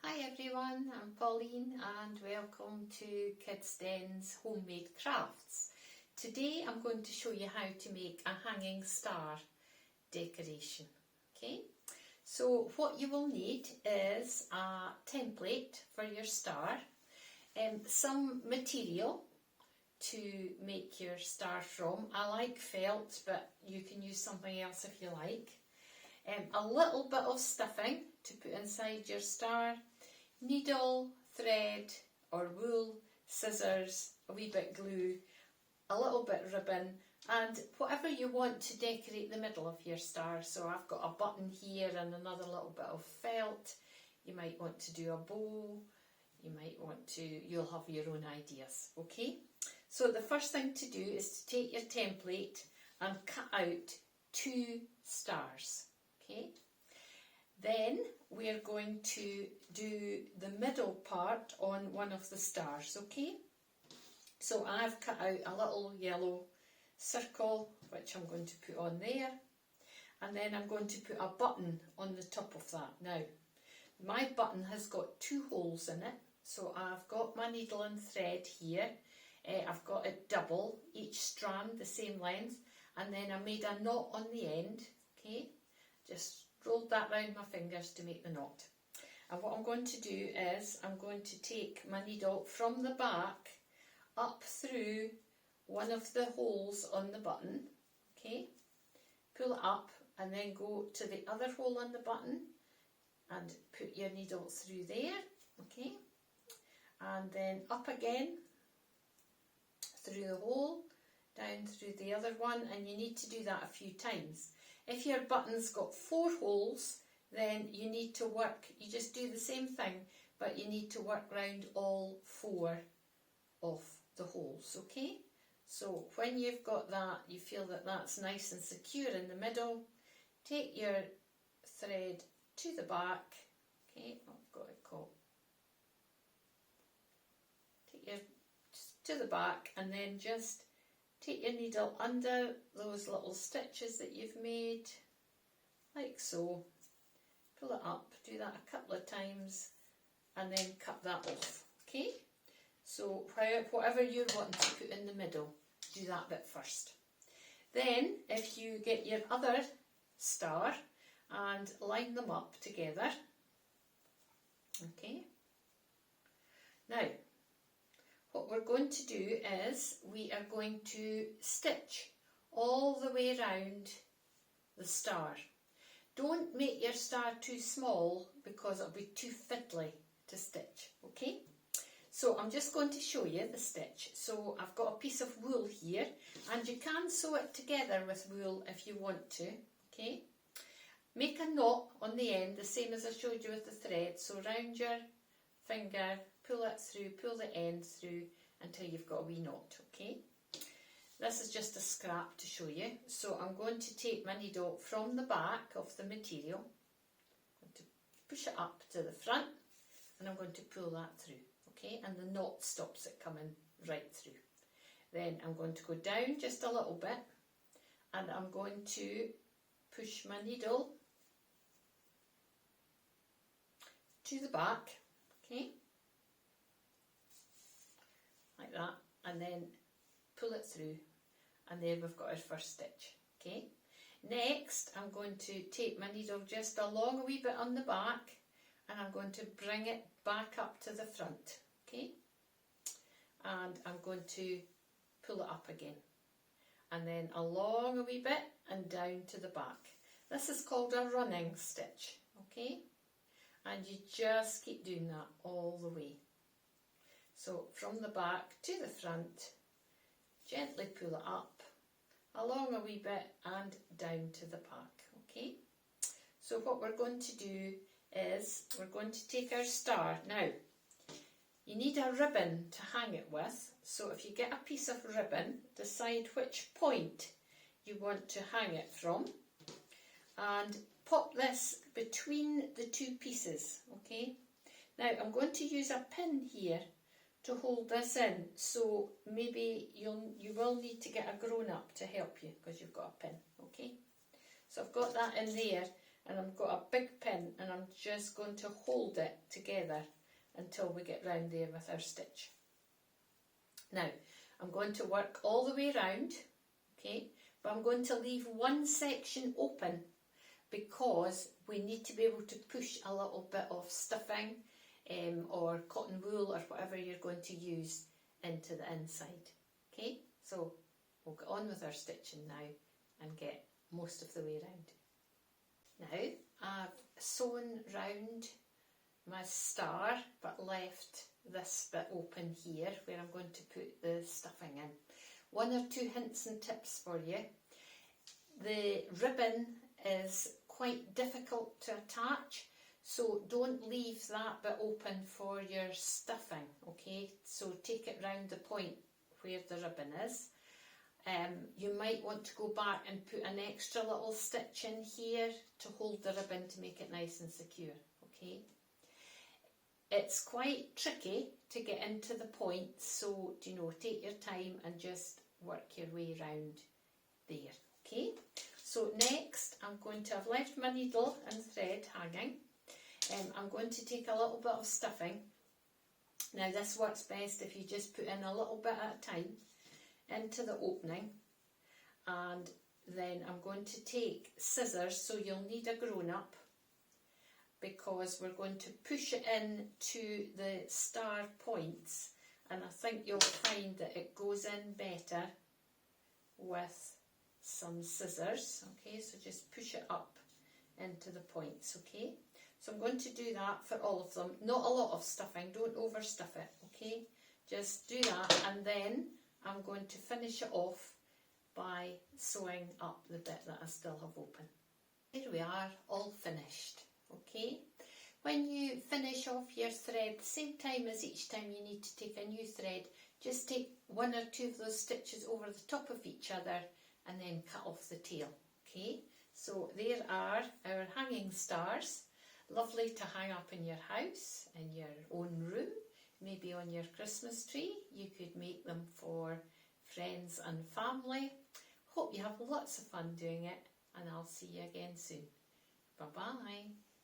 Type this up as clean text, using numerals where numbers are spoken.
Hi everyone, I'm Pauline and welcome to Kids Den's Homemade Crafts. Today I'm going to show you how to make a hanging star decoration. Okay, so what you will need is a template for your star, some material to make your star from. I like felt, but you can use something else if you like. A little bit of stuffing to put inside your star, needle, thread or wool, scissors, a wee bit glue, a little bit ribbon and whatever you want to decorate the middle of your star. So I've got a button here and another little bit of felt. You might want to do a bow, you'll have your own ideas, okay? So the first thing to do is to take your template and cut out 2 stars. Okay, then we're going to do the middle part on one of the stars, okay? So I've cut out a little yellow circle, which I'm going to put on there, and then I'm going to put a button on the top of that. Now, my button has got 2 holes in it, so I've got my needle and thread here. I've got it double, each strand the same length, and then I made a knot on the end, okay? Just rolled that round my fingers to make the knot. And what I'm going to do is I'm going to take my needle from the back up through one of the holes on the button, okay? Pull it up and then go to the other hole on the button and put your needle through there, okay? And then up again through the hole, down through the other one, and you need to do that a few times. If your button's got 4 holes, then you need to work, you just do the same thing, but you need to work round all 4 of the holes, okay? So when you've got that, you feel that that's nice and secure in the middle, take your thread to the back, okay, I've got it caught. Take your to the back and then just take your needle under those little stitches that you've made, like so. Pull it up, do that a couple of times and then cut that off, okay? So whatever you're wanting to put in the middle, do that bit first. Then if you get your other star and line them up together, okay? Now, what we're going to do is we are going to stitch all the way around the star. Don't make your star too small because it'll be too fiddly to stitch, okay? So I'm just going to show you the stitch. So I've got a piece of wool here and you can sew it together with wool if you want to, okay? Make a knot on the end, the same as I showed you with the thread. So round your finger, pull it through, pull the end through until you've got a wee knot, okay? This is just a scrap to show you. So I'm going to take my needle from the back of the material, I'm going to push it up to the front and I'm going to pull that through, okay? And the knot stops it coming right through. Then I'm going to go down just a little bit and I'm going to push my needle to the back, okay? Like that, and then pull it through and there we've got our first stitch, okay? Next I'm going to take my needle just along a wee bit on the back and I'm going to bring it back up to the front, okay? And I'm going to pull it up again and then along a wee bit and down to the back. This is called a running stitch, okay? And you just keep doing that all the way. So from the back to the front, gently pull it up, along a wee bit and down to the back, okay? So what we're going to do is we're going to take our star. Now, you need a ribbon to hang it with, so if you get a piece of ribbon, decide which point you want to hang it from and pop this between the 2 pieces, okay? Now I'm going to use a pin here to hold this in, so maybe you will need to get a grown-up to help you because you've got a pin, okay? So I've got that in there and I've got a big pin, and I'm just going to hold it together until we get round there with our stitch. Now I'm going to work all the way round, okay, but I'm going to leave one section open because we need to be able to push a little bit of stuffing or cotton wool or whatever you're going to use into the inside. Okay, so we'll get on with our stitching now and get most of the way round. Now I've sewn round my star but left this bit open here where I'm going to put the stuffing in. One or two hints and tips for you. The ribbon is quite difficult to attach, so don't leave that bit open for your stuffing, okay? So take it round the point where the ribbon is. You might want to go back and put an extra little stitch in here to hold the ribbon to make it nice and secure, okay? It's quite tricky to get into the point, so take your time and just work your way round there, okay? So next I've left my needle and thread hanging. I'm going to take a little bit of stuffing. Now this works best if you just put in a little bit at a time into the opening, and then I'm going to take scissors, so you'll need a grown-up because we're going to push it in to the star points, and I think you'll find that it goes in better with some scissors, okay? So just push it up into the points, okay? So I'm going to do that for all of them. Not a lot of stuffing, don't overstuff it, okay? Just do that, and then I'm going to finish it off by sewing up the bit that I still have open. Here we are, all finished, okay? When you finish off your thread, the same time as each time you need to take a new thread, just take one or two of those stitches over the top of each other and then cut off the tail, okay? So there are our hanging stars, lovely to hang up in your house, in your own room, maybe on your Christmas tree. You could make them for friends and family. Hope you have lots of fun doing it, and I'll see you again soon. Bye bye.